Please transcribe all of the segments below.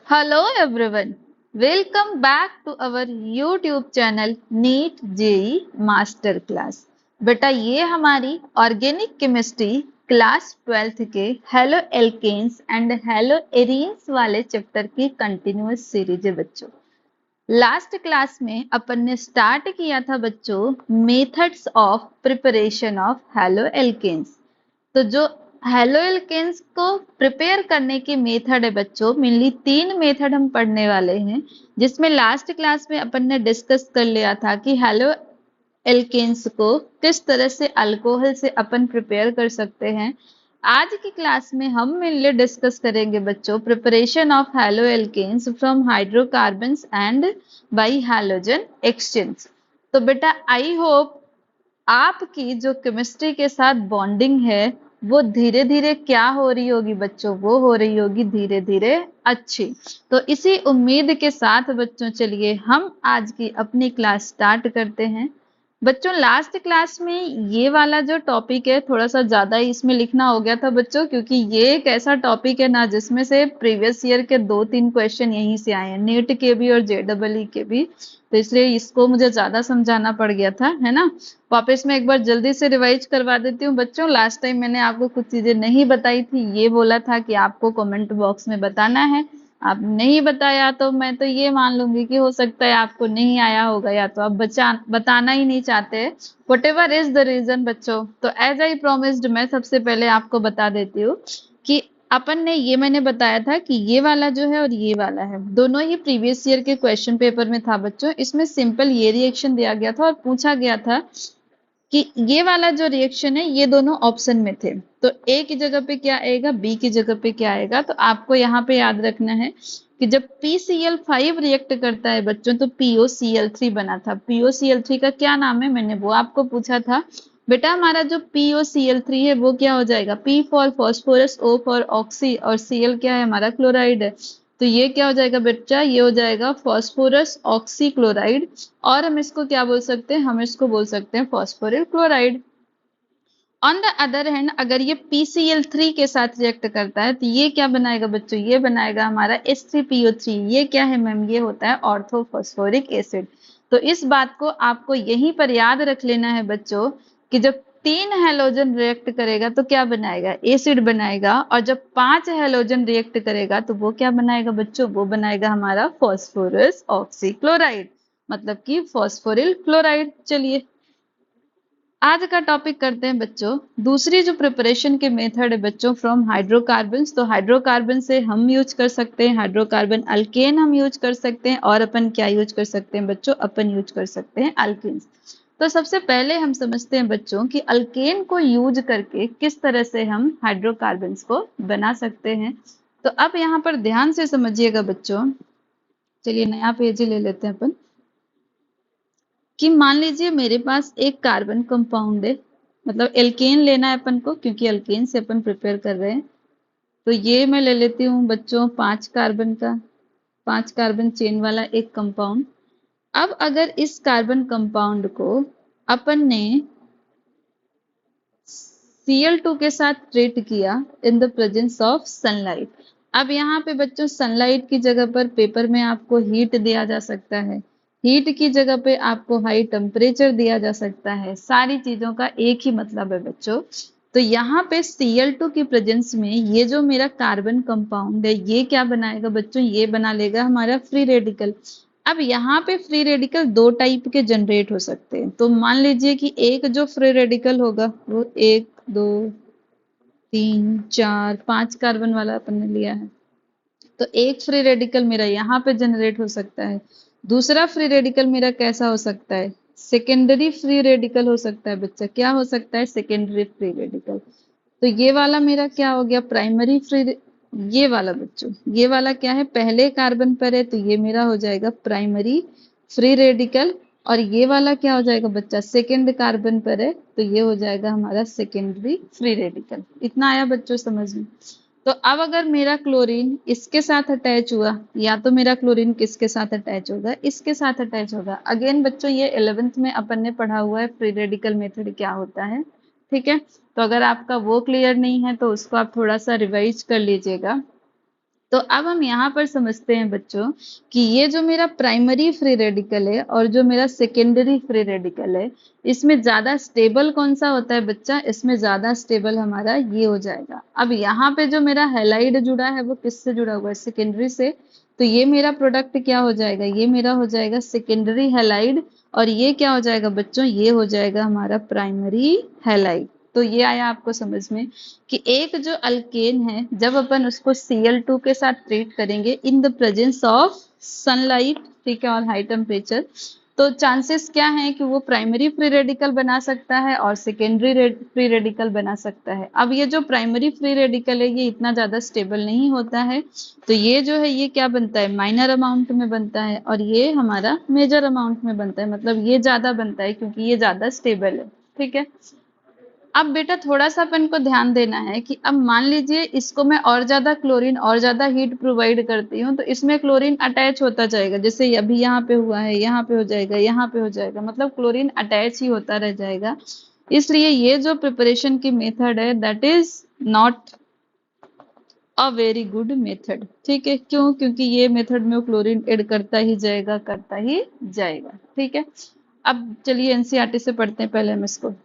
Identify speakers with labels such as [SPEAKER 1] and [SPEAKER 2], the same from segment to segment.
[SPEAKER 1] Hello everyone. Welcome back to our YouTube channel NEET JEE Master Class. बेटा ये हमारी organic chemistry class 12th के haloalkanes and haloarenes वाले chapter की continuous series है बच्चों। लास्ट क्लास में अपन ने स्टार्ट किया था बच्चों methods of preparation of haloalkanes. तो जो हेलो एल्केन्स को प्रिपेयर करने की मेथड है बच्चों, मेनली 3 मेथड हम पढ़ने वाले हैं, जिसमें लास्ट क्लास में अपन ने डिस्कस कर लिया था कि हेलो एल्केन्स को किस तरह से अल्कोहल से अपन प्रिपेयर कर सकते हैं। आज की क्लास में हम मेनली डिस्कस करेंगे बच्चों preparation of haloalkanes from hydrocarbons and by halogen exchange. तो बेटा आई होप आपकी जो केमिस्ट्री के साथ बॉन्डिंग है वो धीरे धीरे क्या हो रही होगी बच्चों, वो हो रही होगी धीरे धीरे अच्छी। तो इसी उम्मीद के साथ बच्चों चलिए हम आज की अपनी क्लास स्टार्ट करते हैं। बच्चों लास्ट क्लास में ये वाला जो टॉपिक है थोड़ा सा ज्यादा ही इसमें लिखना हो गया था बच्चों, क्योंकि ये एक ऐसा टॉपिक है ना जिसमें से प्रीवियस ईयर के 2-3 क्वेश्चन यहीं से आए हैं, नीट के भी और जेडबलई के भी। तो इसलिए इसको मुझे ज्यादा समझाना पड़ गया था, है ना। वापस मैं एक बार जल्दी से रिवाइज करवा देती हूँ बच्चों। लास्ट टाइम मैंने आपको कुछ चीजें नहीं बताई थी, ये बोला था कि आपको कमेंट बॉक्स में बताना है। आप नहीं बताया तो मैं तो ये मान लूंगी कि हो सकता है आपको नहीं आया होगा, या तो आप बताना ही नहीं चाहते। Whatever is the reason बच्चों, तो एज आई प्रोमिस्ड मैं सबसे पहले आपको बता देती हूँ कि अपन ने ये मैंने बताया था कि ये वाला जो है और ये वाला है दोनों ही प्रीवियस ईयर के क्वेश्चन पेपर में था बच्चों। इसमें सिंपल ये रिएक्शन दिया गया था और पूछा गया था कि ये वाला जो रिएक्शन है ये दोनों ऑप्शन में थे, तो ए की जगह पे क्या आएगा, बी की जगह पे क्या आएगा। तो आपको यहाँ पे याद रखना है कि जब PCl5 रिएक्ट करता है बच्चों तो POCl3 बना था। POCl3 का क्या नाम है, मैंने वो आपको पूछा था। बेटा हमारा जो POCl3 है वो क्या हो जाएगा, P for phosphorus, O for oxy और Cl क्या है हमारा क्लोराइड है। तो ये क्या हो जाएगा बच्चा, ये हो जाएगा फॉस्फोरस ऑक्सी क्लोराइड। और हम इसको क्या बोल सकते हैं, हम इसको बोल सकते हैं phosphoryl chloride. On the other hand अगर ये PCl3 के साथ रिएक्ट करता है तो ये क्या बनाएगा बच्चों, ये बनाएगा हमारा H3PO3। ये क्या है मैम, ये होता है ऑर्थोफॉस्फोरिक एसिड। तो इस बात को आपको यहीं पर याद रख लेना है बच्चों कि जब 3 हैलोजन रिएक्ट करेगा तो क्या बनाएगा, एसिड बनाएगा। और जब 5 हैलोजन रिएक्ट करेगा तो वो क्या बनाएगा बच्चों, वो बनाएगा हमारा फॉस्फोरस ऑक्सीक्लोराइड, मतलब कि फॉस्फोरिल क्लोराइड। चलिए आज का टॉपिक करते हैं बच्चों। दूसरी जो प्रिपरेशन के मेथड है बच्चों फ्रॉम हाइड्रोकार्बन। तो हाइड्रोकार्बन से हम यूज कर सकते हैं हाइड्रोकार्बन अल्केन हम यूज कर सकते हैं, और अपन क्या यूज कर सकते हैं बच्चों, अपन यूज कर सकते हैं अल्केन्स। तो सबसे पहले हम समझते हैं बच्चों कि अल्केन को यूज करके किस तरह से हम हाइड्रोकार्बन को बना सकते हैं। तो अब यहाँ पर ध्यान से समझिएगा बच्चों। चलिए नया पेज ही ले लेते हैं अपन। कि मान लीजिए मेरे पास एक कार्बन कंपाउंड है, मतलब एल्केन लेना है अपन को क्योंकि एल्केन से अपन प्रिपेयर कर रहे हैं। तो ये मैं ले लेती हूँ बच्चों 5 कार्बन का, 5 कार्बन चेन वाला एक कंपाउंड। अब अगर इस कार्बन कंपाउंड को अपन ने Cl2 के साथ ट्रीट किया इन द प्रेजेंस ऑफ सनलाइट। अब यहाँ पे बच्चों सनलाइट की जगह पर पेपर में आपको हीट दिया जा सकता है, हीट की जगह पे आपको हाई टेम्परेचर दिया जा सकता है। सारी चीजों का एक ही मतलब है बच्चों। तो यहाँ पे Cl2 की प्रेजेंस में ये जो मेरा कार्बन कंपाउंड है ये क्या बनाएगा बच्चों, ये बना लेगा हमारा फ्री रेडिकल। अब यहाँ पे फ्री रेडिकल 2 टाइप के जनरेट हो सकते हैं। तो मान लीजिए कि एक जो फ्री रेडिकल होगा वो 1 2 3 4 5 कार्बन वाला अपन ने लिया है, तो एक फ्री रेडिकल मेरा यहाँ पे जनरेट हो सकता है। दूसरा फ्री रेडिकल मेरा कैसा हो सकता है, सेकेंडरी फ्री रेडिकल हो सकता है बच्चा। क्या हो सकता है, सेकेंडरी फ्री रेडिकल। तो ये वाला मेरा क्या हो गया, प्राइमरी फ्री। ये वाला बच्चों, ये वाला क्या है, पहले कार्बन पर है तो ये मेरा हो जाएगा प्राइमरी फ्री रेडिकल। और ये वाला क्या हो जाएगा बच्चा, सेकेंड कार्बन पर है तो ये हो जाएगा हमारा सेकेंडरी फ्री रेडिकल। इतना आया बच्चों समझ में। तो अब अगर मेरा क्लोरीन इसके साथ अटैच हुआ, या तो मेरा क्लोरीन किसके साथ अटैच होगा, इसके साथ अटैच होगा। अगेन बच्चों ये 11th में अपन ने पढ़ा हुआ है फ्री रेडिकल मेथड क्या होता है, ठीक है। तो अगर आपका वो क्लियर नहीं है तो उसको आप थोड़ा सा रिवाइज कर लीजिएगा। तो अब हम यहाँ पर समझते हैं बच्चों कि ये जो मेरा प्राइमरी फ्री रेडिकल है और जो मेरा सेकेंडरी फ्री रेडिकल है, इसमें ज्यादा स्टेबल कौन सा होता है बच्चा? इसमें ज्यादा स्टेबल हमारा ये हो जाएगा। अब यहाँ पे जो मेरा हैलाइड जुड़ा है वो किससे जुड़ा हुआ है? सेकेंडरी से। तो ये मेरा प्रोडक्ट क्या हो जाएगा? ये मेरा हो जाएगा सेकेंडरी हैलाइड, और ये क्या हो जाएगा बच्चों? ये हो जाएगा हमारा प्राइमरी हैलाइड। तो ये आया आपको समझ में कि एक जो अल्केन है, जब अपन उसको Cl2 के साथ ट्रीट करेंगे इन द प्रेजेंस ऑफ सनलाइट, ठीक है, और हाई टेम्परेचर, तो चांसेस क्या है कि वो प्राइमरी फ्री रेडिकल बना सकता है और सेकेंडरी फ्री रेडिकल बना सकता है। अब ये जो प्राइमरी फ्री रेडिकल है ये इतना ज्यादा स्टेबल नहीं होता है, तो ये जो है ये क्या बनता है? माइनर अमाउंट में बनता है, और ये हमारा मेजर अमाउंट में बनता है, मतलब ये ज्यादा बनता है क्योंकि ये ज्यादा स्टेबल है। ठीक है, अब बेटा थोड़ा सा अपन को ध्यान देना है कि अब मान लीजिए इसको मैं और ज्यादा क्लोरीन और ज्यादा हीट प्रोवाइड करती हूँ तो इसमें क्लोरीन अटैच होता जाएगा, जैसे अभी यहाँ पे हुआ है, यहाँ पे हो जाएगा, यहाँ पे हो जाएगा, मतलब क्लोरीन अटैच ही होता रह जाएगा। इसलिए ये जो प्रिपरेशन की मेथड है that is not a very good method. ठीक है, क्यों? क्योंकि ये मेथड में क्लोरीन ऐड करता ही जाएगा, करता ही जाएगा। ठीक है, अब चलिए एनसीईआरटी से पढ़ते हैं पहले हम इसको।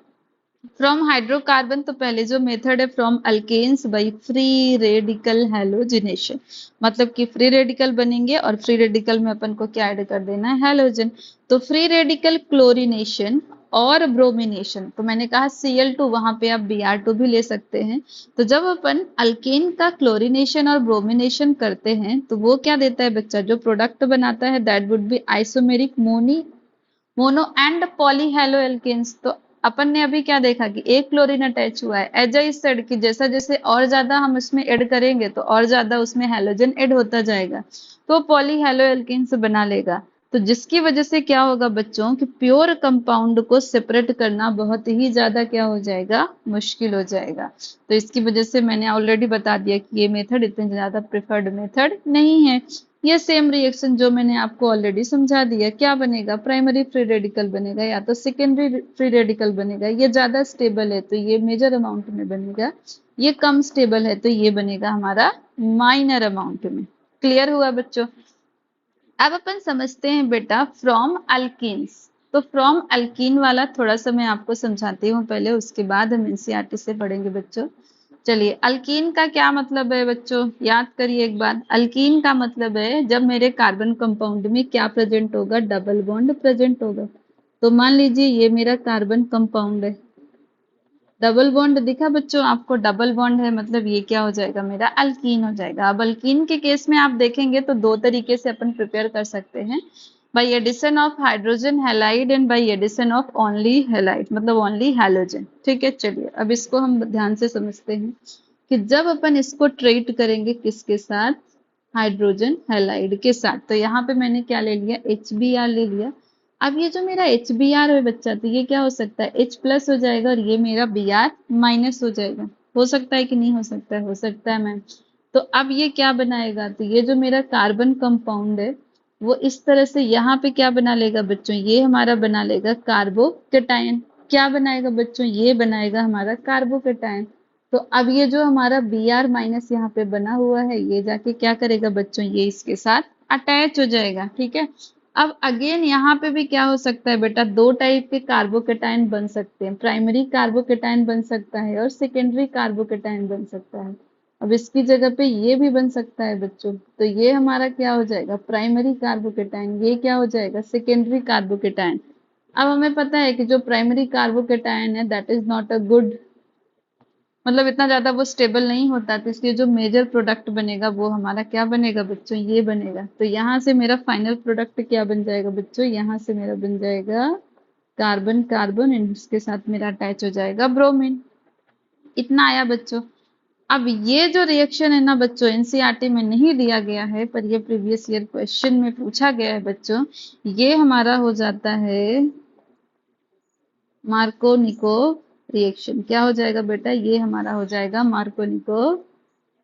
[SPEAKER 1] फ्रॉम हाइड्रोकार्बन, तो पहले जो मेथड है from alkanes by free radical halogenation, मतलब कि फ्री रेडिकल बनेंगे और फ्री रेडिकल में अपन को क्या ऐड कर देना है? हैलोजन। तो फ्री रेडिकल क्लोरीनेशन और ब्रोमिनेशन, तो मैंने कहा Cl2, वहां पे आप Br2 भी ले सकते हैं। तो जब अपन अल्केन का क्लोरीनेशन और ब्रोमिनेशन करते हैं तो वो क्या देता है बच्चा? जो प्रोडक्ट बनाता है that would be isomeric mono and polyhalo alkanes. तो अपन ने अभी क्या देखा कि एक क्लोरीन अटैच हुआ है, एज आई सेड कि जैसा जैसे और ज्यादा हम उसमें ऐड करेंगे तो और ज्यादा उसमें हैलोजन ऐड होता जाएगा, तो पॉलीहेलो एल्केन्स बना लेगा। तो जिसकी वजह से क्या होगा बच्चों कि प्योर कंपाउंड को सेपरेट करना बहुत ही ज्यादा क्या हो जाएगा? मुश्किल हो जाएगा। तो इसकी वजह से मैंने ऑलरेडी बता दिया कि ये मेथड इतने ज्यादा प्रेफर्ड मेथड नहीं है। ये सेम रिएक्शन जो मैंने आपको ऑलरेडी समझा दिया, क्या बनेगा? प्राइमरी फ्री रेडिकल बनेगा या तो सेकेंडरी फ्री रेडिकल बनेगा। ये ज्यादा स्टेबल है तो ये मेजर अमाउंट में बनेगा, ये कम स्टेबल है तो ये बनेगा हमारा माइनर अमाउंट में। क्लियर हुआ बच्चों? अब अपन समझते हैं बेटा फ्रॉम अल्कीन्स। तो फ्रॉम अल्कीन वाला थोड़ा सा मैं आपको समझाती हूँ पहले, उसके बाद हम एनसीईआरटी से पढ़ेंगे बच्चों। चलिए, अल्कीन का क्या मतलब है बच्चों? याद करिए एक बात। अल्कीन का मतलब है जब मेरे कार्बन कंपाउंड में क्या प्रेजेंट होगा? डबल बॉन्ड प्रेजेंट होगा। तो मान लीजिए ये मेरा कार्बन कंपाउंड है, डबल बॉन्ड दिखा बच्चों आपको? डबल बॉन्ड है मतलब ये क्या हो जाएगा? मेरा अल्कीन हो जाएगा। अब अल्कीन के केस में आप देखेंगे तो दो तरीके से अपन प्रिपेयर कर सकते हैं, by addition of hydrogen halide and by addition of only halide, मतलब ओनली हैलोजन। ठीक है, चलिए अब इसको हम ध्यान से समझते हैं कि जब अपन इसको ट्रीट करेंगे किसके साथ? हाइड्रोजन हैलाइड के साथ। तो यहाँ पे मैंने क्या ले लिया? HBr ले लिया। अब ये जो मेरा HBr है बच्चा, तो ये क्या हो सकता है? H प्लस हो जाएगा और ये मेरा Br माइनस हो जाएगा। हो सकता है कि नहीं हो सकता है? हो सकता है मैम। तो अब ये क्या बनाएगा? तो ये जो मेरा कार्बन कंपाउंड है वो इस तरह से यहाँ पे क्या बना लेगा बच्चों? ये हमारा बना लेगा कार्बोकेटायन। क्या बनाएगा बच्चों? ये बनाएगा हमारा कार्बोकेटायन। तो अब ये जो हमारा Br माइनस यहाँ पे बना हुआ है ये जाके क्या करेगा बच्चों? ये इसके साथ अटैच हो जाएगा। ठीक है, अब अगेन यहाँ पे भी क्या हो सकता है बेटा? दो टाइप के कार्बोकेटायन बन सकते हैं, प्राइमरी कार्बोकेटायन बन सकता है और सेकेंडरी कार्बोकेटायन बन सकता है। अब इसकी जगह पे ये भी बन सकता है बच्चों, तो ये हमारा क्या हो जाएगा? Primary carbocation. ये क्या हो जाएगा? Secondary carbocation. अब हमें पता है कि जो प्राइमरी कार्बोकेटायन है that is not a good, मतलब इतना ज्यादा वो स्टेबल नहीं होता, तो इसलिए जो मेजर प्रोडक्ट बनेगा वो हमारा क्या बनेगा बच्चों? ये बनेगा। तो यहाँ से मेरा फाइनल प्रोडक्ट क्या बन जाएगा बच्चों? यहाँ से मेरा बन जाएगा कार्बन कार्बन, इसके साथ मेरा अटैच हो जाएगा ब्रोमीन। इतना आया बच्चों। अब ये जो रिएक्शन है ना बच्चों, एनसीईआरटी में नहीं दिया गया है पर ये प्रीवियस ईयर क्वेश्चन में पूछा गया है बच्चों, ये हमारा हो जाता है मार्कोनिको रिएक्शन। क्या हो जाएगा बेटा? ये हमारा हो जाएगा मार्कोनिको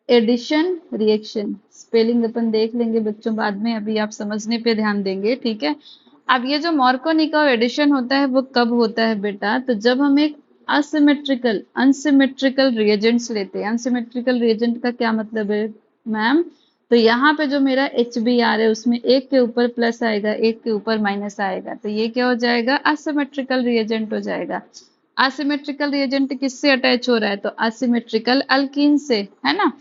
[SPEAKER 1] एडिशन रिएक्शन। स्पेलिंग अपन देख लेंगे बच्चों बाद में, अभी आप समझने पे ध्यान देंगे। ठीक है, अब ये जो मार्कोनिको एडिशन होता है वो कब होता है बेटा? तो जब हम एक अनसिमेट्रिकल रिएजेंट्स लेते हैं। अनसिमेट्रिकल रिएजेंट का क्या मतलब है मैम? तो यहाँ पे जो मेरा HBr है उसमें एक के ऊपर प्लस आएगा, एक के ऊपर माइनस आएगा, तो ये क्या हो जाएगा, असिमेट्रिकल रिएजेंट हो जाएगा। असिमेट्रिकल रिएजेंट किससे अटैच हो रहा है, तो असिमेट्रिकल अल्कीन से, है ना।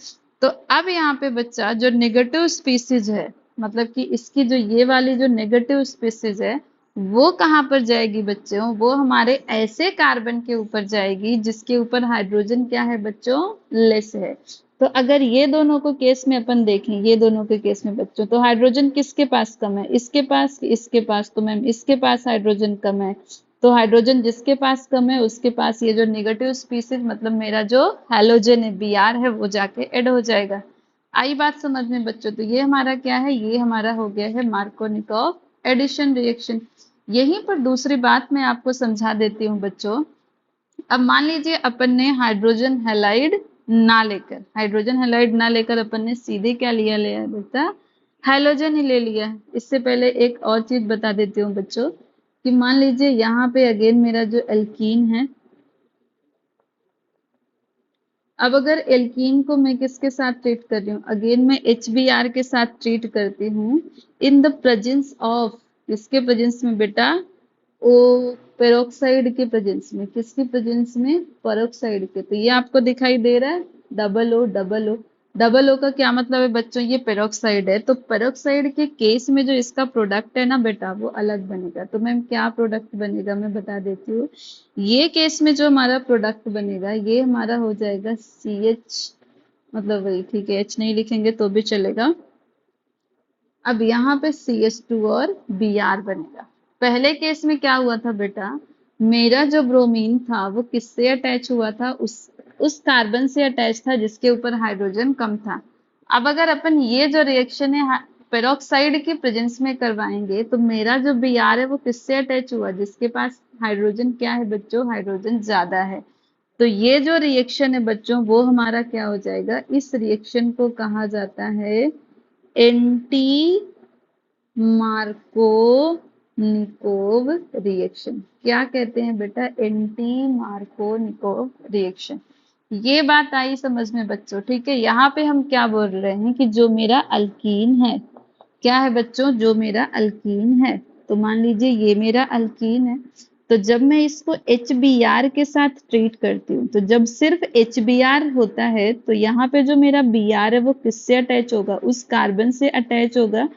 [SPEAKER 1] तो अब यहाँ पे बच्चा जो नेगेटिव स्पीसीज है, मतलब कि इसकी जो ये वाली जो नेगेटिव स्पीसीज है वो कहाँ पर जाएगी बच्चों, वो हमारे ऐसे कार्बन के ऊपर जाएगी जिसके ऊपर हाइड्रोजन क्या है बच्चों, लेस है। तो अगर ये दोनों को केस में अपन देखें, ये दोनों के केस में बच्चों, तो हाइड्रोजन किसके पास कम है, इसके पास कि इसके पास, तो मैम इसके पास हाइड्रोजन कम है। तो हाइड्रोजन जिसके पास कम है उसके पास ये जो नेगेटिव स्पीसीज मतलब मेरा जो हैलोजन है Br है वो जाके ऐड हो जाएगा। आई बात समझ में बच्चों, तो ये हमारा क्या है, ये हमारा हो गया है मार्कोनिकॉव एडिशन रिएक्शन। यहीं पर दूसरी बात मैं आपको समझा देती हूँ बच्चों। अब मान लीजिए अपन ने हाइड्रोजन हैलाइड ना लेकर, हाइड्रोजन हैलाइड ना लेकर अपन ने सीधे क्या लिया लिया बेटा, हैलोजन ही ले लिया। इससे पहले एक और चीज बता देती हूँ बच्चों कि मान लीजिए यहाँ पे अगेन मेरा जो एल्कीन है, अब अगर एल्कीन को मैं किसके साथ ट्रीट कर रही हूँ, अगेन मैं HBr के साथ ट्रीट करती हूँ इन द प्रेजेंस ऑफ, किसके प्रेजेंस में बेटा, ओ पेरोक्साइड के प्रेजेंस में, किसके प्रेजेंस में, पेरोक्साइड के। तो ये आपको दिखाई दे रहा है double O double O, double O का क्या मतलब है बच्चों, ये पेरोक्साइड है, तो पेरोक्साइड के केस में जो इसका प्रोडक्ट है ना बेटा वो अलग बनेगा। तो मैम क्या प्रोडक्ट बनेगा मैं बता देती हूँ। ये केस में जो हमारा प्रोडक्ट बनेगा ये हमारा हो जाएगा CH, मतलब वही ठीक है, H नहीं लिखेंगे तो भी चलेगा। अब यहाँ पे CH2 और Br बनेगा। पहले केस में क्या हुआ था बेटा, मेरा जो ब्रोमीन था वो किससे अटैच हुआ था, उस कार्बन से अटैच था जिसके ऊपर हाइड्रोजन कम था। अब अगर अपन ये जो रिएक्शन है पेरोक्साइड के प्रेजेंस में करवाएंगे तो मेरा जो Br है वो किससे अटैच हुआ, जिसके पास हाइड्रोजन क्या है बच्चों, हाइड्रोजन ज्यादा है। तो ये जो रिएक्शन है बच्चों वो हमारा क्या हो जाएगा, इस रिएक्शन को कहा जाता है एंटी मार्कोनिकोव रिएक्शन। क्या कहते हैं बेटा, एंटी मार्कोनिकोव रिएक्शन। ये बात आई समझ में बच्चों, ठीक है। यहाँ पे हम क्या बोल रहे हैं कि जो मेरा अल्कीन है, क्या है बच्चों, जो मेरा अल्कीन है, तो मान लीजिए ये मेरा अल्कीन है, तो जब मैं इसको HBr के साथ ट्रीट करती हूँ, तो जब सिर्फ HBr होता है तो यहाँ पे जो मेरा Br है वो किससे अटैच होगा, उस कार्बन से अटैच होगा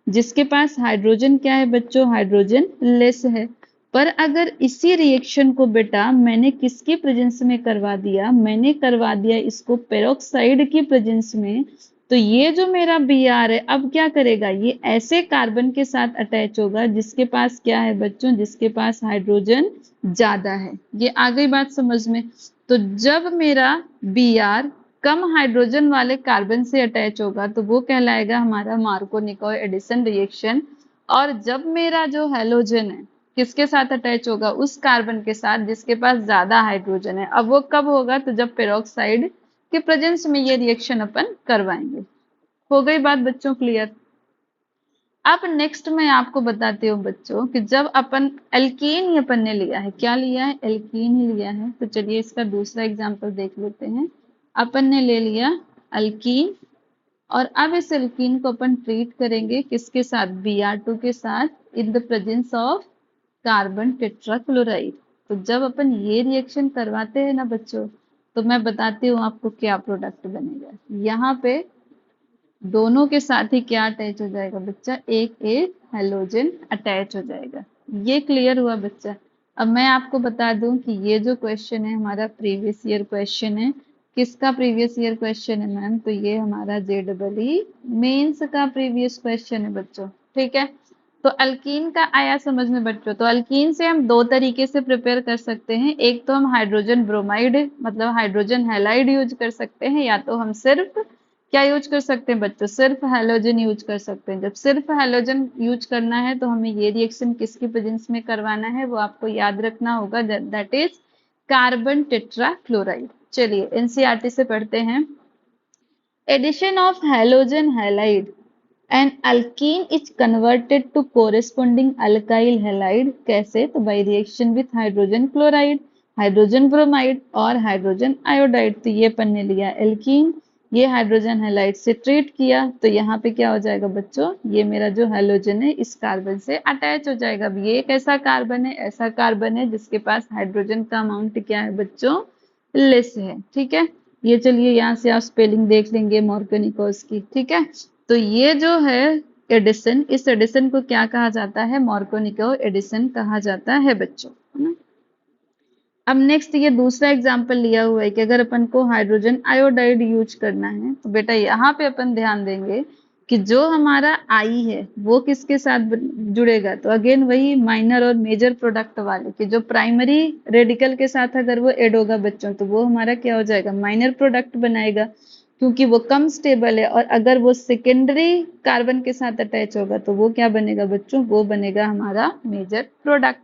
[SPEAKER 1] जिसके पास हाइड्रोजन क्या है बच्चों, हाइड्रोजन लेस है। पर अगर इसी रिएक्शन को बेटा मैंने किसकी प्रेजेंस में करवा दिया, मैंने करवा दिया इसको पेरोक्साइड की प्रेजेंस में, तो ये जो मेरा Br है अब क्या करेगा, ये ऐसे कार्बन के साथ अटैच होगा जिसके पास क्या है बच्चों, जिसके पास हाइड्रोजन ज्यादा है। ये आ गई बात समझ में। तो जब मेरा Br कम हाइड्रोजन वाले कार्बन से अटैच होगा तो वो कहलाएगा हमारा मार्कोनिकोव एडिशन रिएक्शन। और जब मेरा जो हैलोजन है किसके साथ अटैच होगा, उस कार्बन के साथ जिसके पास ज्यादा हाइड्रोजन है। अब वो कब होगा, तो जब पेरोक्साइड के प्रेजेंस में ये रिएक्शन अपन करवाएंगे। हो गई बात बच्चों क्लियर। अब नेक्स्ट मैं आपको बताती हूँ बच्चों कि जब अपन एल्कीन ही अपन ने लिया है, क्या लिया है, एल्कीन ही लिया है, तो चलिए इसका दूसरा एग्जांपल देख लेते हैं। अपन ने ले लिया अल्कीन और अब इस एल्कीन को अपन ट्रीट करेंगे किसके साथ, Br2 के साथ इन the presence of carbon tetrachloride. तो जब अपन ये रिएक्शन करवाते हैं ना बच्चों, तो मैं बताती हूँ आपको क्या प्रोडक्ट बनेगा। यहाँ पे दोनों के साथ ही क्या अटैच हो जाएगा बच्चा, एक एक हेलोजन अटैच हो जाएगा। ये क्लियर हुआ बच्चा। अब मैं आपको बता दूं कि ये जो क्वेश्चन है हमारा प्रीवियस ईयर क्वेश्चन है। किसका प्रीवियस ईयर क्वेश्चन है मैम, तो ये हमारा JEE मेंस का प्रीवियस क्वेश्चन है बच्चों, ठीक है। तो अल्कीन का आया समझ में बच्चों। तो अल्कीन से हम दो तरीके से प्रिपेयर कर सकते हैं, एक तो हम हाइड्रोजन ब्रोमाइड मतलब हाइड्रोजन हैलाइड यूज कर सकते हैं, या तो हम सिर्फ क्या यूज कर सकते हैं बच्चों, सिर्फ हैलोजन यूज कर सकते हैं। जब सिर्फ हैलोजन यूज करना है तो हमें ये रिएक्शन किसकी प्रेजेंस में करवाना है, वो आपको याद रखना होगा, दैट इज कार्बन टेट्राक्लोराइड। चलिए NCERT से पढ़ते हैं। Addition of halogen halide and alkene is converted to corresponding alkyl halide. कैसे, तो by reaction with hydrogen chloride, hydrogen bromide और हाइड्रोजन आयोडाइड। तो ये अपन ने लिया एल्कीन, ये हाइड्रोजन हैलाइड से ट्रीट किया तो यहाँ पे क्या हो जाएगा बच्चों, ये मेरा जो हैलोजन है इस कार्बन से अटैच हो जाएगा। अब ये एक ऐसा कार्बन है, ऐसा कार्बन है जिसके पास हाइड्रोजन का अमाउंट क्या है बच्चों, लेस है। ठीक है, ये चलिए यहाँ से आप स्पेलिंग देख लेंगे मॉर्गेनिकोस की। ठीक है, तो ये जो है एडिशन, इस एडिशन को क्या कहा जाता है, मॉर्गेनिको एडिशन कहा जाता है बच्चों, है ना। अब नेक्स्ट ये दूसरा एग्जाम्पल लिया हुआ है कि अगर अपन को हाइड्रोजन आयोडाइड यूज करना है तो बेटा यहाँ पे अपन ध्यान देंगे कि जो हमारा आई है वो किसके साथ जुड़ेगा, तो अगेन वही माइनर और मेजर प्रोडक्ट वाले कि जो प्राइमरी रेडिकल के साथ अगर वो ऐड होगा बच्चों तो वो हमारा क्या हो जाएगा, माइनर प्रोडक्ट बनाएगा, क्योंकि वो कम स्टेबल है। और अगर वो सेकेंडरी कार्बन के साथ अटैच होगा तो वो क्या बनेगा बच्चों, वो बनेगा हमारा मेजर प्रोडक्ट।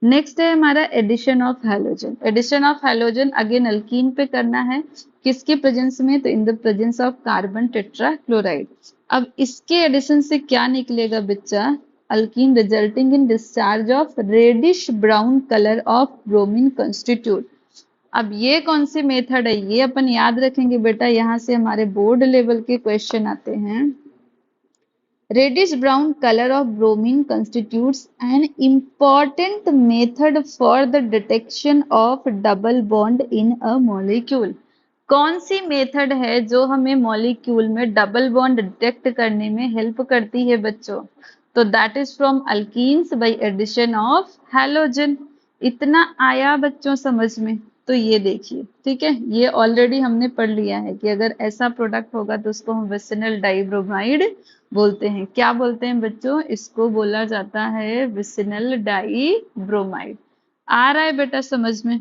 [SPEAKER 1] नेक्स्ट है हमारा addition of halogen. Addition of halogen again alkene पे करना है, किसके प्रेजेंस में, तो in the presence of carbon tetrachloride. अब इसके एडिशन से क्या निकलेगा बच्चा, alkene resulting in discharge of reddish brown colour of bromine constitute. अब ये कौन सी मेथड है, ये अपन याद रखेंगे बेटा, यहाँ से हमारे बोर्ड लेवल के क्वेश्चन आते हैं। Reddish brown color of bromine constitutes an important method for the detection of double bond in a molecule. कौन सी मेथड है जो हमें मॉलिक्यूल में डबल बॉन्ड डिटेक्ट करने में हेल्प करती है बच्चों, तो that is from alkenes by addition of halogen. इतना आया बच्चों समझ में, तो ये देखिए, ठीक है, ये ऑलरेडी हमने पढ़ लिया है कि अगर ऐसा प्रोडक्ट होगा तो उसको हम विसिनल डाइब्रोमाइड बोलते हैं। क्या बोलते हैं बच्चों, इसको बोला जाता है विसिनल डाइब्रोमाइड। आ रहा है बेटा समझ में।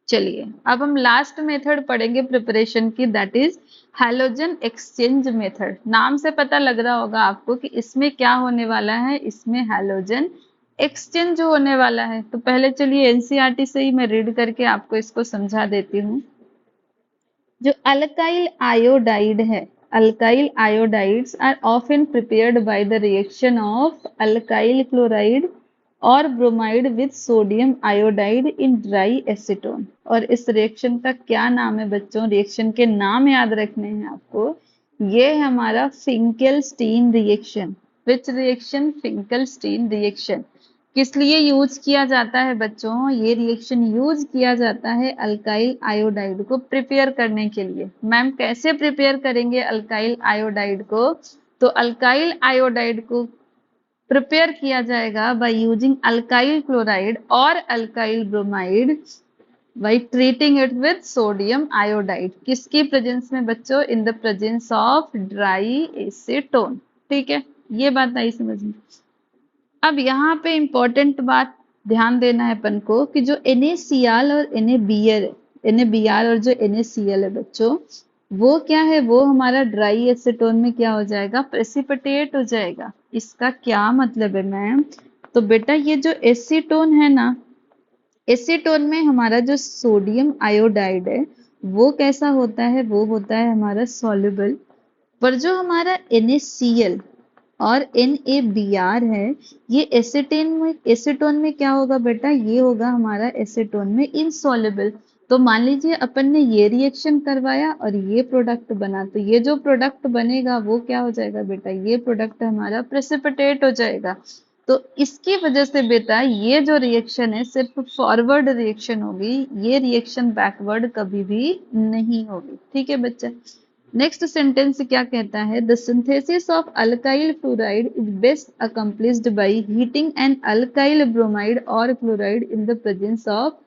[SPEAKER 1] चलिए अब हम लास्ट मेथड पढ़ेंगे प्रिपरेशन की, that is halogen exchange method. नाम से पता लग रहा होगा आपको कि इसमें क्या होने वाला है, इसमें हैलोजन एक्सचेंज होने वाला है। तो पहले चलिए एनसीईआरटी से ही मैं रीड करके आपको इसको समझा देती हूँ। जो अल्काइल आयोडाइड है, alkyl iodides are often prepared by the reaction of alkyl chloride और bromide with sodium iodide in dry acetone. और इस रिएक्शन का क्या नाम है बच्चों, रिएक्शन के नाम याद रखने हैं आपको। ये है हमारा Finkelstein reaction. Which reaction, Finkelstein reaction. किस लिए यूज किया जाता है बच्चों, ये रिएक्शन यूज किया जाता है अल्काइल आयोडाइड को प्रिपेयर करने के लिए। मैम कैसे प्रिपेयर करेंगे अल्काइल आयोडाइड को, तो अल्काइल आयोडाइड को प्रिपेयर किया जाएगा बाय यूजिंग अल्काइल क्लोराइड और alkyl bromide by treating it with sodium iodide. किसकी प्रेजेंस में बच्चों, इन the presence of dry acetone. ठीक है, ये बात आई समझ में। अब यहाँ पे इंपॉर्टेंट बात ध्यान देना है अपन को कि जो NaCl और NaBr और जो NaCl है बच्चों, वो क्या है, वो हमारा ड्राई एसीटोन में क्या हो जाएगा, प्रेसिपिटेट हो जाएगा। इसका क्या मतलब है मैम, तो बेटा ये जो एसीटोन है ना, एसीटोन में हमारा जो सोडियम आयोडाइड है वो कैसा होता है, वो होता है हमारा सॉल्युबल। पर जो हमारा NaCl और NaBr है, ये एसीटोन में क्या होगा बेटा, ये होगा हमारा एसीटोन में इनसॉल्युबल। तो मान लीजिए अपन ने ये रिएक्शन करवाया और ये प्रोडक्ट बना, तो ये जो प्रोडक्ट बनेगा वो क्या हो जाएगा बेटा, ये प्रोडक्ट हमारा प्रेसिपिटेट हो जाएगा। तो इसकी वजह से बेटा ये जो रिएक्शन है सिर्फ फॉरवर्ड रिएक्शन होगी, ये रिएक्शन बैकवर्ड कभी भी नहीं होगी। ठीक है बच्चा। नेक्स्ट सेंटेंस क्या कहता है, the synthesis of alkyl fluoride is best accomplished by heating an alkyl bromide और chloride in the presence of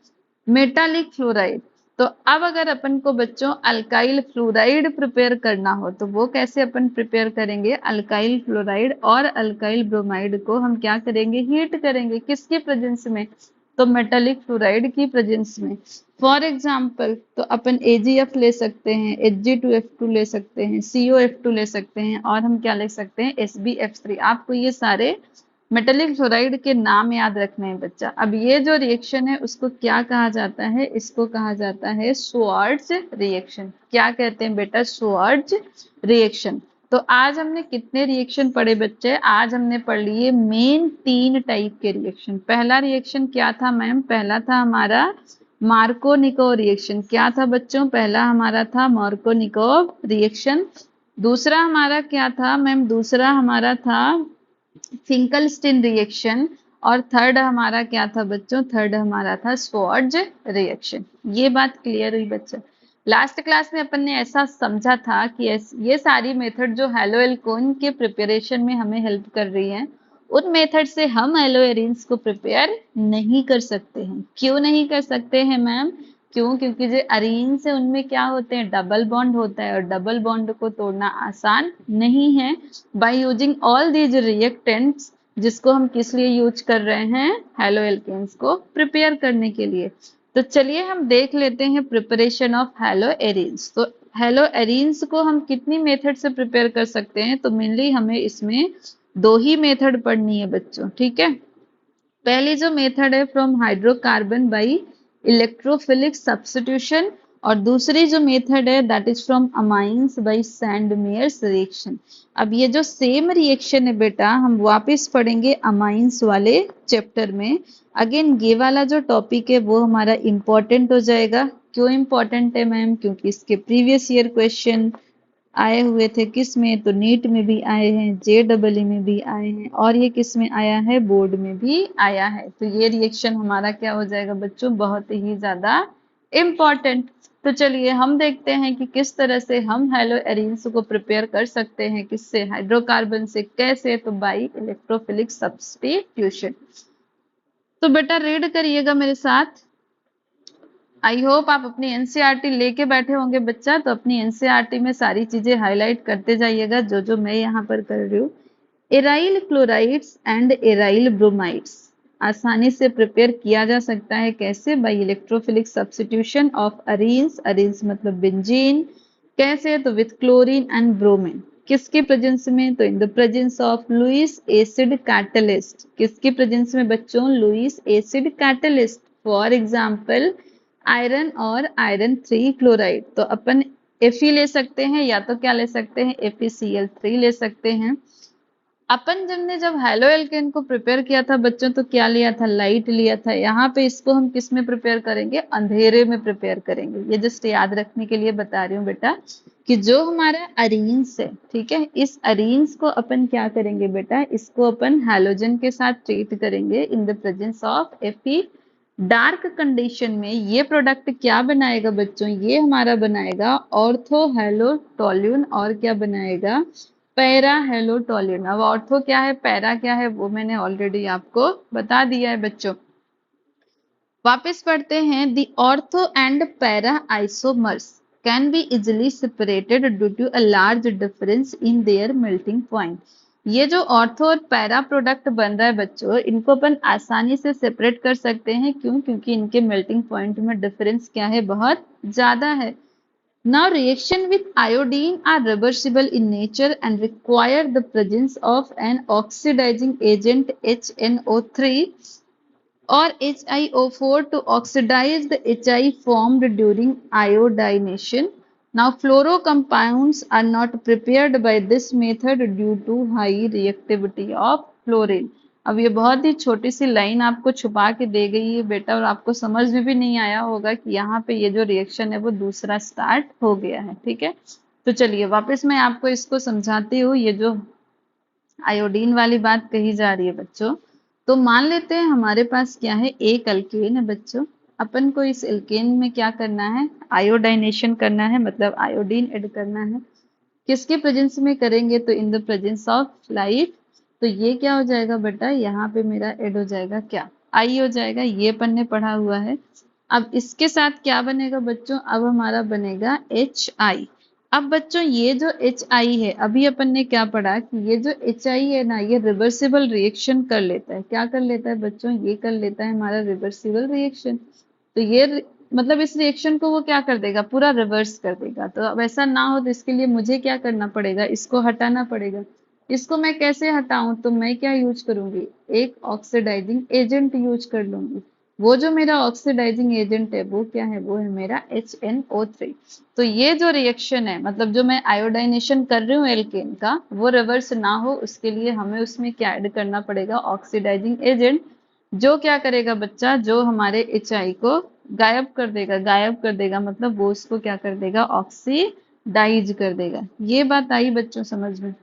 [SPEAKER 1] metallic fluoride. तो अब अगर अपन को बच्चों अल्काइल फ्लोराइड प्रिपेयर करना हो तो वो कैसे अपन प्रिपेयर करेंगे, अल्काइल फ्लोराइड और अल्काइल ब्रोमाइड को हम क्या करेंगे, हीट करेंगे। किसके प्रेजेंस में, तो मेटालिक फ्लोराइड की प्रेजेंस में। फॉर एग्जाम्पल तो अपन AgF ले सकते हैं, Hg2F2 ले सकते हैं, COF2 ले सकते हैं, और हम क्या ले सकते हैं, SbF3। आपको ये सारे मेटालिक फ्लोराइड के नाम याद रखने हैं बच्चा। अब ये जो रिएक्शन है उसको क्या कहा जाता है, इसको कहा जाता है श्वार्ट्ज रिएक्शन। क्या कहते हैं बेटा, श्वार्ट्ज रिएक्शन। तो आज हमने कितने रिएक्शन पढ़े बच्चे, आज हमने पढ़ लिए मेन 3 टाइप के रिएक्शन। पहला रिएक्शन क्या था मैम, पहला था हमारा मार्कोनिकोव रिएक्शन क्या था बच्चों? पहला हमारा था मार्कोनिकोव रिएक्शन, दूसरा हमारा क्या था मैम? दूसरा हमारा था फिंकलस्टीन रिएक्शन, और थर्ड हमारा क्या था बच्चों? थर्ड हमारा था स्वॉर्ज रिएक्शन। ये बात क्लियर हुई बच्चों? लास्ट क्लास में अपन ने ऐसा समझा था कि ये सारी मेथड जो हैलो एल्कोन के प्रिपरेशन में हमें हेल्प कर रही है, उन मेथड से हम हैलो एरीन्स को प्रिपेयर नहीं कर सकते हैं। क्यों नहीं कर सकते हैं मैम? क्यों? क्योंकि जो अरीन्स है उनमें क्या होते हैं? डबल बॉन्ड होता है, और डबल बॉन्ड को तोड़ना आसान नहीं है। By using all these reactants, जिसको हम किस लिए यूज कर रहे हैं? हैलो एल्केन्स को प्रिपेयर करने के लिए। तो चलिए हम देख लेते हैं प्रिपरेशन ऑफ हैलो एरीन्स। तो हैलो एरीन्स को हम कितनी मेथड से प्रिपेयर कर सकते हैं? तो मेनली हमें इसमें दो ही मेथड पढ़नी है बच्चों, ठीक है। पहली जो मेथड है from hydrocarbon by electrophilic substitution, और दूसरी जो मेथड है that is from amines by Sandmeyer's reaction. अब ये जो सेम रिएक्शन है बेटा, हम वापस पढ़ेंगे अमाइंस वाले चैप्टर में। अगेन ये वाला जो टॉपिक है वो हमारा इंपॉर्टेंट हो जाएगा। क्यों इंपॉर्टेंट है मैम? क्योंकि इसके प्रीवियस ईयर क्वेश्चन आए हुए थे। किस में? तो नीट में भी आए हैं, JEE में भी आए हैं, और ये किस में आया है? बोर्ड में भी आया है। तो ये रिएक्शन हमारा क्या हो जाएगा बच्चों? बहुत ही ज्यादा इम्पॉर्टेंट। तो चलिए हम देखते हैं कि किस तरह से हम हैलो एरीन्स को प्रिपेयर कर सकते हैं। किससे? हाइड्रोकार्बन से। कैसे? तो बाई इलेक्ट्रोफिलिक सब्स्टिट्यूशन। तो बेटा रीड करिएगा मेरे साथ। आई होप आप अपनी एनसीईआरटी लेके बैठे होंगे बच्चा, तो अपनी एनसीईआरटी में सारी चीजें हाईलाइट करते जाइएगा जो जो मैं यहाँ पर कर रही हूँ। Aryl chlorides and aryl bromides आसानी से प्रिपेयर किया जा सकता है। कैसे? By electrophilic substitution of arenes, arenes मतलब बेंजीन। कैसे? तो विथ क्लोरीन एंड ब्रोमीन। किसके प्रेजेंस में? तो in the presence of Lewis acid catalyst. किसके प्रेजेंस में बच्चों? Lewis acid catalyst. For example iron और आयरन 3 क्लोराइड। तो अपन Fe ले सकते हैं, या तो क्या ले सकते हैं? FeCl3 ले सकते हैं। अपन जब हैलो एल्केन को प्रिपेयर किया था बच्चों, तो क्या लिया था? लाइट लिया था। यहाँ पे इसको हम किस में प्रिपेयर करेंगे? अंधेरे में प्रिपेयर करेंगे। ये जस्ट याद रखने के लिए बता रही हूँ बेटा, कि जो हमारा अरीन्स है, ठीक है, इस अरीन्स को अपन क्या करेंगे बेटा? इसको अपन हैलोजन के साथ ट्रीट करेंगे इन the presence of Fe। Dark condition में ये प्रोडक्ट क्या बनाएगा बच्चों? ये हमारा बनाएगा ऑर्थो हेलोटोल्यून, और क्या बनाएगा? पैरा हेलोटोल्यून। अब ऑर्थो क्या है, पैरा क्या है, वो मैंने ऑलरेडी आपको बता दिया है बच्चों। वापस पढ़ते हैं। The ortho and para isomers can be easily separated due to a large difference in their melting point. ये जो ऑर्थो और पैरा प्रोडक्ट बन रहा है बच्चों, इनको अपन आसानी से सेपरेट कर सकते हैं। क्यों? क्योंकि इनके मेल्टिंग पॉइंट में डिफरेंस क्या है? बहुत ज्यादा है। Now reaction with iodine are reversible in nature and require the presence of an oxidizing agent HNO3 or HiO4 to oxidize the Hi formed during iodination. Now fluoro compounds are not prepared by this method due to high reactivity of fluorine. अब ये बहुत ही छोटी सी line आपको छुपा के दे गई है बेटा, और आपको समझ में भी नहीं आया होगा कि यहाँ पे ये जो रिएक्शन है वो दूसरा स्टार्ट हो गया है, ठीक है। तो चलिए वापस मैं आपको इसको समझाती हूँ। ये जो आयोडीन वाली बात कही जा रही है बच्चों, तो मान लेते हैं हमारे पास क्या है? एक अल्केन है बच्चों। अपन को इस अल्केन में क्या करना है? आयोडाइनेशन करना है, मतलब आयोडीन ऐड करना है। किसके प्रेजेंस में करेंगे? तो in the presence of light. तो ये क्या हो जाएगा बेटा? यहाँ पे मेरा ऐड हो जाएगा क्या? आई हो जाएगा। ये अपन ने पढ़ा हुआ है। अब इसके साथ क्या बनेगा बच्चों? अब हमारा बनेगा HI। अब बच्चों ये जो HI है, अभी अपन ने क्या पढ़ा कि ये जो HI है ना, ये रिवर्सिबल रिएक्शन कर लेता है। क्या कर लेता है बच्चों? ये कर लेता है हमारा रिवर्सिबल रिएक्शन। तो ये मतलब इस रिएक्शन को वो क्या कर देगा? पूरा रिवर्स कर देगा। तो अब ऐसा ना हो तो इसके लिए मुझे क्या करना पड़ेगा? इसको हटाना पड़ेगा। इसको मैं कैसे हटाऊं? तो मैं क्या यूज करूंगी? एक ऑक्सीडाइजिंग एजेंट यूज कर लूंगी। वो जो मेरा ऑक्सीडाइजिंग एजेंट है वो क्या है? वो है मेरा HNO3। तो ये जो रिएक्शन है, मतलब जो मैं आयोडाइनेशन कर रही हूँ एल्केन का, वो रिवर्स ना हो उसके लिए हमें उसमें क्या ऐड करना पड़ेगा? Oxidising agent. जो क्या करेगा बच्चा? जो हमारे HI को गायब कर देगा, गायब कर देगा मतलब वो उसको क्या कर देगा, ऑक्सीडाइज कर देगा। ये बात आई बच्चों समझ में।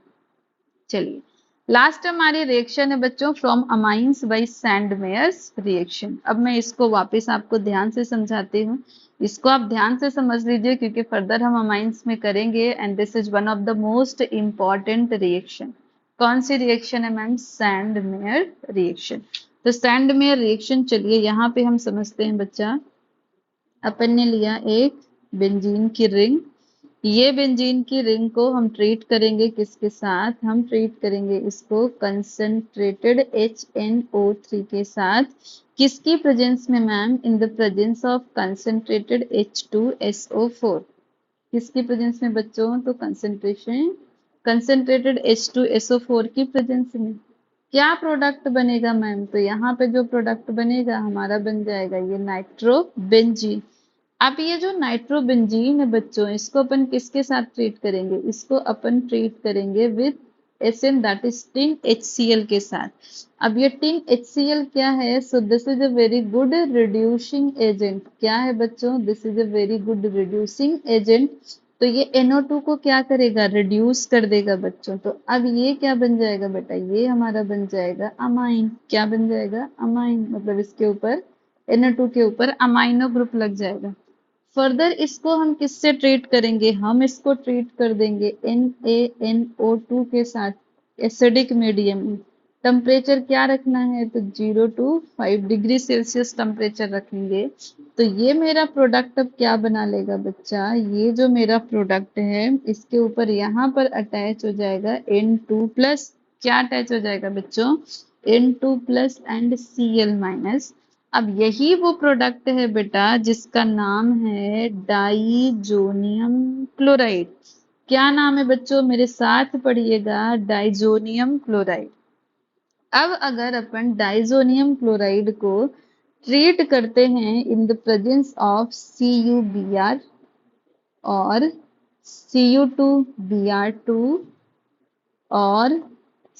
[SPEAKER 1] चलिए लास्ट हमारी रिएक्शन है बच्चों फ्रॉम अमाइंस बाय सैंडमेयर्स रिएक्शन। अब मैं इसको वापस आपको ध्यान से समझाती हूँ, इसको आप ध्यान से समझ लीजिए क्योंकि फर्दर हम अमाइंस में करेंगे and this is one of the most important reaction. कौन सी रिएक्शन है मैम, सैंडमेयर रिएक्शन। तो सैंडमेयर रिएक्शन, चलिए यहाँ पे हम समझते हैं बच्चा। अपन ने लिया एक बेंजीन की रिंग, ये बेंजीन की रिंग को हम ट्रीट करेंगे किसके साथ, हम ट्रीट करेंगे इसको कंसंट्रेटेड HNO3 के साथ। किसकी प्रेजेंस में ma'am, in the presence of concentrated H2SO4। किसकी प्रेजेंस में बच्चों, तो कंसंट्रेटेड H2SO4 की प्रेजेंस में। क्या प्रोडक्ट बनेगा मैम, तो यहाँ पे जो प्रोडक्ट बनेगा हमारा बन जाएगा ये नाइट्रोबेंजीन। अब ये जो नाइट्रोबेंजीन है बच्चों, इसको अपन किसके साथ ट्रीट करेंगे, इसको अपन ट्रीट करेंगे with acid that is tin HCl के साथ। अब ये टिन HCl क्या है, so this is a very good reducing agent. क्या है बच्चों, this is a very good reducing agent. तो ये NO2 को क्या करेगा, रिड्यूस कर देगा बच्चों। तो अब ये क्या बन जाएगा बेटा, ये हमारा बन जाएगा अमाइन। क्या बन जाएगा, अमाइन, मतलब इसके ऊपर NO2 के ऊपर अमाइनो ग्रुप लग जाएगा। फर्दर इसको हम किससे ट्रीट करेंगे, हम इसको ट्रीट कर देंगे NaNO2 के साथ एसिडिक मीडियम में। टेम्परेचर क्या रखना है, तो 0 to 5 डिग्री सेल्सियस टेम्परेचर रखेंगे। तो ये मेरा प्रोडक्ट अब क्या बना लेगा बच्चा, ये जो मेरा प्रोडक्ट है इसके ऊपर यहाँ पर अटैच हो जाएगा N2+। क्या अटैच हो जाएगा बच्चों, N2+ एंड Cl-। अब यही वो प्रोडक्ट है बेटा जिसका नाम है डाइजोनियम क्लोराइड। क्या नाम है बच्चों, मेरे साथ पढ़िएगा, डाइजोनियम क्लोराइड। अब अगर अपन डाइजोनियम क्लोराइड को ट्रीट करते हैं इन द प्रेजेंस ऑफ CuBr और Cu2Br2 और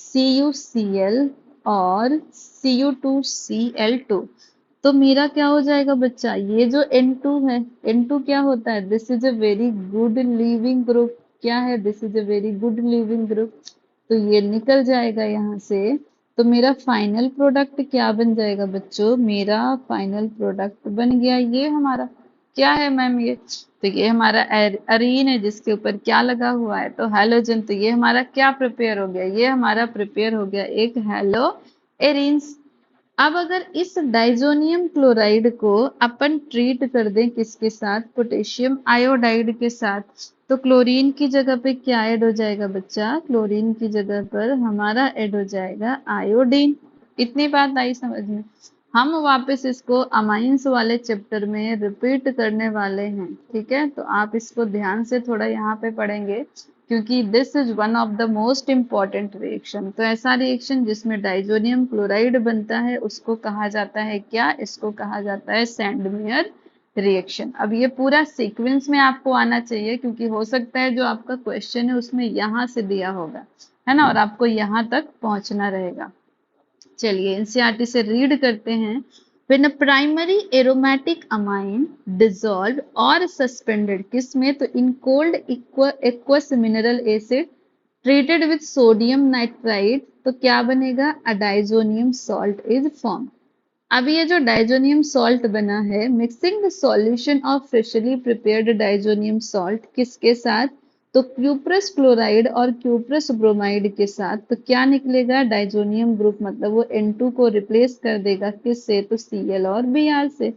[SPEAKER 1] CuCl और Cu2Cl2, तो मेरा क्या हो जाएगा बच्चा, ये जो N2 है, N2 क्या होता है, this is a very good leaving group. क्या है, this is a very good leaving group. तो ये निकल जाएगा यहाँ से। तो मेरा फाइनल प्रोडक्ट क्या बन जाएगा बच्चों, मेरा फाइनल प्रोडक्ट बन गया ये हमारा। क्या है मैम ये, तो ये हमारा अरीन है जिसके ऊपर क्या लगा हुआ है, तो हैलोजन। तो ये हमारा क्या प्रिपेयर हो गया, ये हमारा प्रिपेयर हो गया एक हैलो एरीन्स। अब अगर इस डाइजोनियम क्लोराइड को अपन ट्रीट कर दें किसके साथ, पोटेशियम आयोडाइड के साथ, तो क्लोरीन की जगह पे क्या ऐड हो जाएगा बच्चा, क्लोरीन की जगह पर हमारा ऐड हो जाएगा आयोडीन। इतनी बात आई समझ में। हम वापस इसको अमाइंस वाले चैप्टर में रिपीट करने वाले हैं, ठीक है। तो आप इसको ध्यान से थोड़ा यहाँ पे पढ़ेंगे क्योंकि this is one of the most important reaction. तो ऐसा रिएक्शन जिसमें डाइजोनियम क्लोराइड बनता है उसको कहा जाता है क्या, इसको कहा जाता है सैंडमेयर रिएक्शन। अब ये पूरा सीक्वेंस में आपको आना चाहिए क्योंकि हो सकता है जो आपका क्वेश्चन है उसमें यहाँ से दिया होगा, है ना, और आपको यहाँ तक पहुंचना रहेगा। चलिए एनसीईआरटी से रीड करते हैं। When a primary aromatic amine dissolved or suspended, किसमें, तो in cold aqueous mineral acid treated with sodium nitrite, तो क्या बनेगा, अडाइजोनियम सॉल्ट इज फॉर्म। अब ये जो डाइजोनियम सॉल्ट बना है, mixing the solution of freshly prepared diazonium salt किसके साथ, तो क्यूप्रस क्लोराइड और क्यूप्रस ब्रोमाइड के साथ, तो क्या निकलेगा, डाइजोनियम ग्रुप, मतलब वो N2 को रिप्लेस कर देगा किससे, तो Cl और Br से।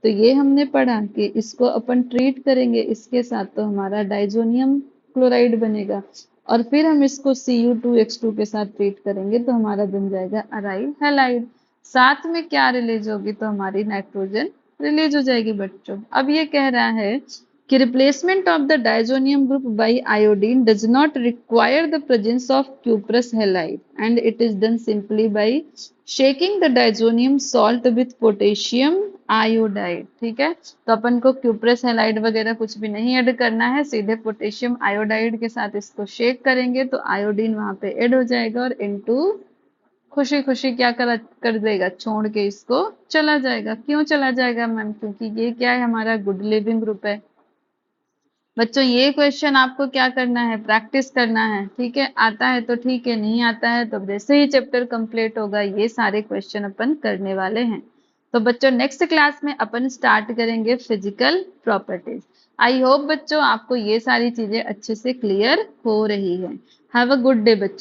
[SPEAKER 1] तो ये हमने पढ़ा कि इसको अपन ट्रीट करेंगे इसके साथ तो हमारा डाइजोनियम क्लोराइड बनेगा, और फिर हम इसको Cu2H2 के साथ ट्रीट करेंगे तो हमारा बन जाएगा अराइल हैलाइड। साथ में क्या रिलीज होगी, तो हमारी नाइट्रोजन रिलीज हो जाएगी बच्चों। अब ये कह रहा है कि replacement of the diazonium group by iodine does not require the presence of cuprous halide and it is done simply by shaking the diazonium salt with potassium iodide. ठीक है, तो अपन को क्यूप्रस हैलाइड वगैरह कुछ भी नहीं ऐड करना है, सीधे पोटेशियम आयोडाइड के साथ इसको शेक करेंगे तो आयोडीन वहां पे ऐड हो जाएगा और N2 खुशी खुशी क्या कर देगा, छोड़ के इसको चला जाएगा। क्यों चला जाएगा मैम? क्योंकि ये क्या है, हमारा गुड लिविंग ग्रुप है। बच्चों ये क्वेश्चन आपको क्या करना है, प्रैक्टिस करना है, ठीक है। आता है तो ठीक है, नहीं आता है तो जैसे ही चैप्टर कंप्लीट होगा ये सारे क्वेश्चन अपन करने वाले हैं। तो बच्चों नेक्स्ट क्लास में अपन स्टार्ट करेंगे फिजिकल प्रॉपर्टीज। आई होप बच्चों आपको ये सारी चीजें अच्छे से क्लियर हो रही है। हैव अ गुड डे बच्चों।